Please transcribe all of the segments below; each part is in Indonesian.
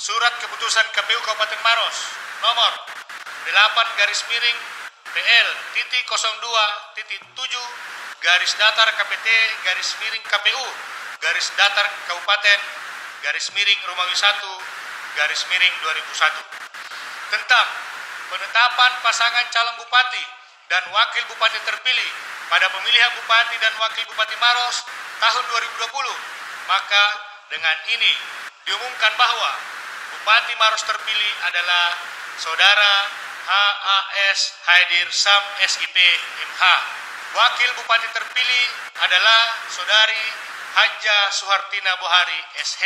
Surat Keputusan KPU Kabupaten Maros nomor 8-7-KPT-7-KPU-Datar-KPT-Romawi 1-Romawi 2001 tentang penetapan pasangan calon bupati dan wakil bupati terpilih pada pemilihan bupati dan wakil bupati Maros tahun 2020, maka dengan ini diumumkan bahwa Bupati Maros terpilih adalah Saudara HAS Haidir Sam SIP MH. Wakil Bupati terpilih adalah Saudari Haja Suhartina Bohari SH.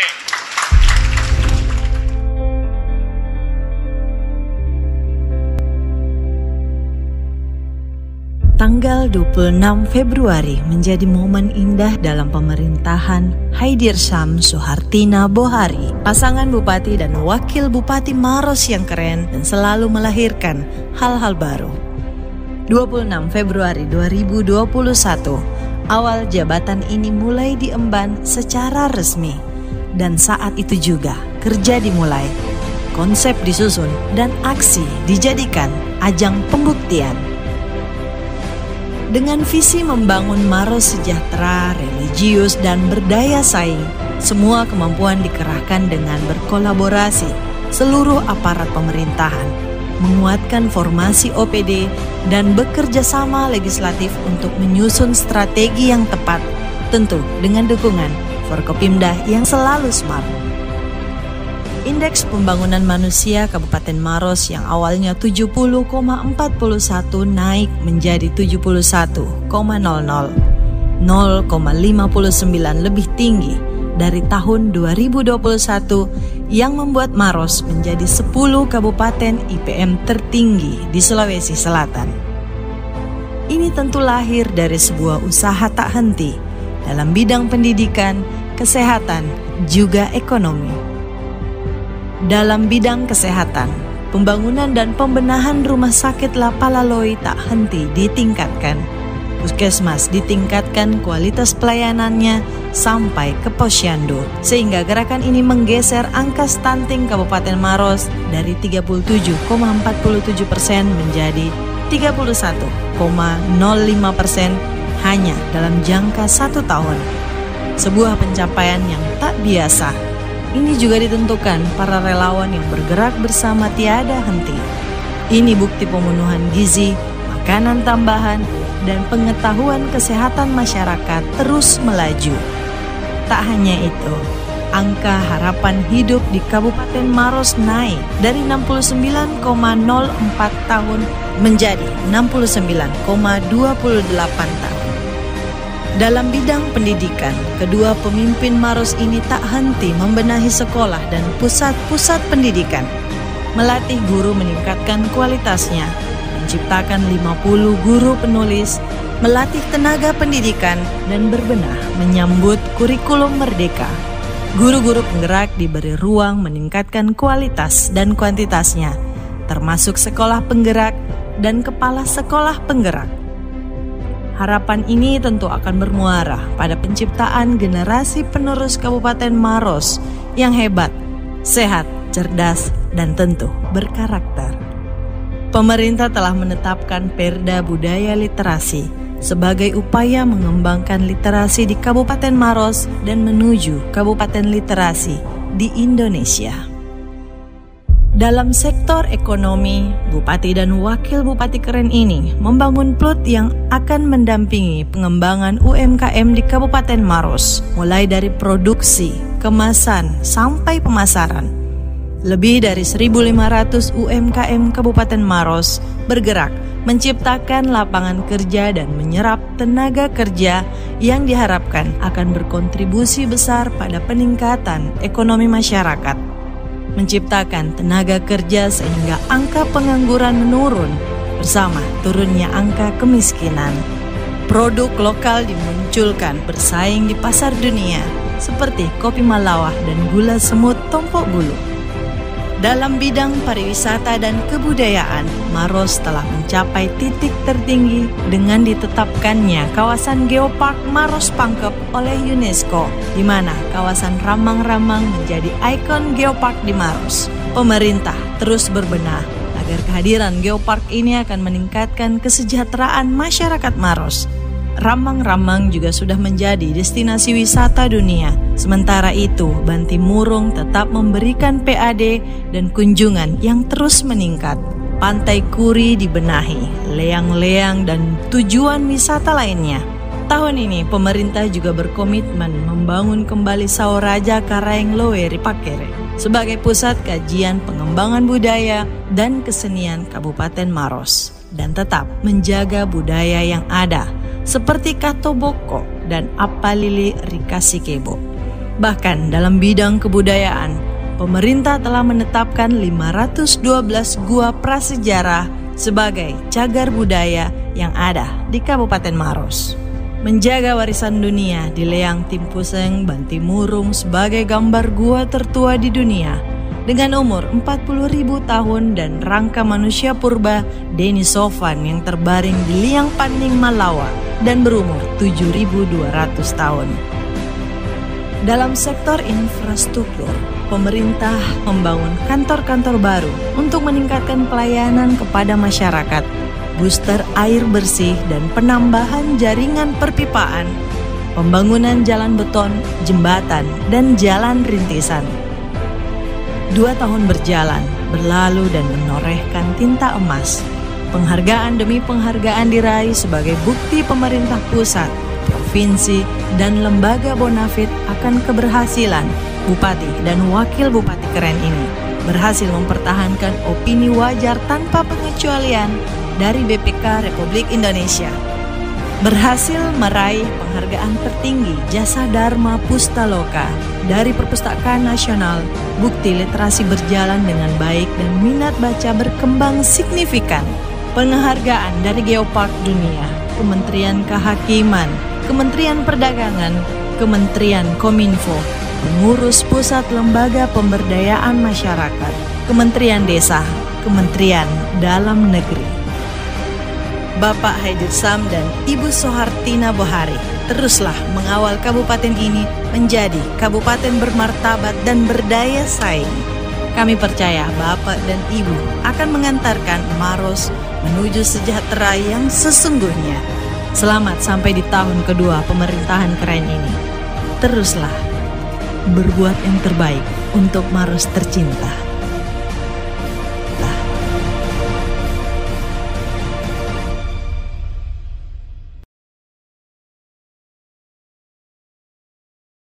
Tanggal 26 Februari menjadi momen indah dalam pemerintahan Haidir Sam Suhartina Bohari, pasangan bupati dan wakil bupati Maros yang keren dan selalu melahirkan hal-hal baru. 26 Februari 2021, awal jabatan ini mulai diemban secara resmi dan saat itu juga kerja dimulai, konsep disusun dan aksi dijadikan ajang pembuktian. Dengan visi membangun Maros sejahtera, religius, dan berdaya saing, semua kemampuan dikerahkan dengan berkolaborasi seluruh aparat pemerintahan, menguatkan formasi OPD, dan bekerja sama legislatif untuk menyusun strategi yang tepat, tentu dengan dukungan Forkopimda yang selalu smart. Indeks pembangunan manusia Kabupaten Maros yang awalnya 70,41 naik menjadi 71,00, 0,59 lebih tinggi dari tahun 2021 yang membuat Maros menjadi 10 kabupaten IPM tertinggi di Sulawesi Selatan. Ini tentu lahir dari sebuah usaha tak henti dalam bidang pendidikan, kesehatan, juga ekonomi. Dalam bidang kesehatan, pembangunan dan pembenahan rumah sakit Lapalaloi tak henti ditingkatkan. Puskesmas ditingkatkan kualitas pelayanannya sampai ke posyandu, sehingga gerakan ini menggeser angka stunting Kabupaten Maros dari 37,47% menjadi 31,05% hanya dalam jangka 1 tahun. Sebuah pencapaian yang tak biasa. Ini juga ditentukan para relawan yang bergerak bersama tiada henti. Ini bukti pemenuhan gizi, makanan tambahan, dan pengetahuan kesehatan masyarakat terus melaju. Tak hanya itu, angka harapan hidup di Kabupaten Maros naik dari 69,04 tahun menjadi 69,28 tahun. Dalam bidang pendidikan, kedua pemimpin Maros ini tak henti membenahi sekolah dan pusat-pusat pendidikan, melatih guru meningkatkan kualitasnya, menciptakan 50 guru penulis, melatih tenaga pendidikan, dan berbenah menyambut kurikulum merdeka. Guru-guru penggerak diberi ruang meningkatkan kualitas dan kuantitasnya, termasuk sekolah penggerak dan kepala sekolah penggerak. Harapan ini tentu akan bermuara pada penciptaan generasi penerus Kabupaten Maros yang hebat, sehat, cerdas, dan tentu berkarakter. Pemerintah telah menetapkan Perda Budaya Literasi sebagai upaya mengembangkan literasi di Kabupaten Maros dan menuju Kabupaten Literasi di Indonesia. Dalam sektor ekonomi, bupati dan wakil bupati keren ini membangun plot yang akan mendampingi pengembangan UMKM di Kabupaten Maros, mulai dari produksi, kemasan, sampai pemasaran. Lebih dari 1.500 UMKM Kabupaten Maros bergerak menciptakan lapangan kerja dan menyerap tenaga kerja yang diharapkan akan berkontribusi besar pada peningkatan ekonomi masyarakat. Menciptakan tenaga kerja sehingga angka pengangguran menurun bersama turunnya angka kemiskinan. Produk lokal dimunculkan bersaing di pasar dunia seperti kopi Malawah dan gula semut Tompok Bulu. Dalam bidang pariwisata dan kebudayaan, Maros telah mencapai titik tertinggi dengan ditetapkannya kawasan Geopark Maros Pangkep oleh UNESCO, di mana kawasan Ramang-Ramang menjadi ikon geopark di Maros. Pemerintah terus berbenah agar kehadiran geopark ini akan meningkatkan kesejahteraan masyarakat Maros. Ramang-Ramang juga sudah menjadi destinasi wisata dunia. Sementara itu, Bantimurung tetap memberikan PAD dan kunjungan yang terus meningkat. Pantai Kuri dibenahi, leang-leang dan tujuan wisata lainnya. Tahun ini, pemerintah juga berkomitmen membangun kembali Saoraja Karaeng Loe Ripakere sebagai pusat kajian pengembangan budaya dan kesenian Kabupaten Maros, dan tetap menjaga budaya yang ada, seperti Katoboko dan Apalili Rikasikebo. Bahkan dalam bidang kebudayaan, pemerintah telah menetapkan 512 gua prasejarah sebagai cagar budaya yang ada di Kabupaten Maros. Menjaga warisan dunia di Leang Timpuseng, Bantimurung sebagai gambar gua tertua di dunia dengan umur 40.000 tahun dan rangka manusia purba Denisovan yang terbaring di Liang Panding Malawa dan berumur 7.200 tahun. Dalam sektor infrastruktur, pemerintah membangun kantor-kantor baru untuk meningkatkan pelayanan kepada masyarakat, booster air bersih dan penambahan jaringan perpipaan, pembangunan jalan beton, jembatan, dan jalan rintisan. 2 tahun berjalan, berlalu dan menorehkan tinta emas. Penghargaan demi penghargaan diraih sebagai bukti pemerintah pusat, provinsi, dan lembaga bonafit akan keberhasilan Bupati dan Wakil Bupati keren ini berhasil mempertahankan opini wajar tanpa pengecualian dari BPK Republik Indonesia. Berhasil meraih penghargaan tertinggi Jasa Dharma Pustaloka dari Perpustakaan Nasional, bukti literasi berjalan dengan baik dan minat baca berkembang signifikan. Penghargaan dari Geopark Dunia, Kementerian Kehakiman, Kementerian Perdagangan, Kementerian Kominfo, Pengurus Pusat Lembaga Pemberdayaan Masyarakat, Kementerian Desa, Kementerian Dalam Negeri. Bapak Haidir Sam dan Ibu Soehartina Bohari teruslah mengawal kabupaten ini menjadi kabupaten bermartabat dan berdaya saing. Kami percaya Bapak dan Ibu akan mengantarkan Maros menuju sejahtera yang sesungguhnya. Selamat sampai di tahun kedua pemerintahan keren ini. Teruslah berbuat yang terbaik untuk Maros tercinta.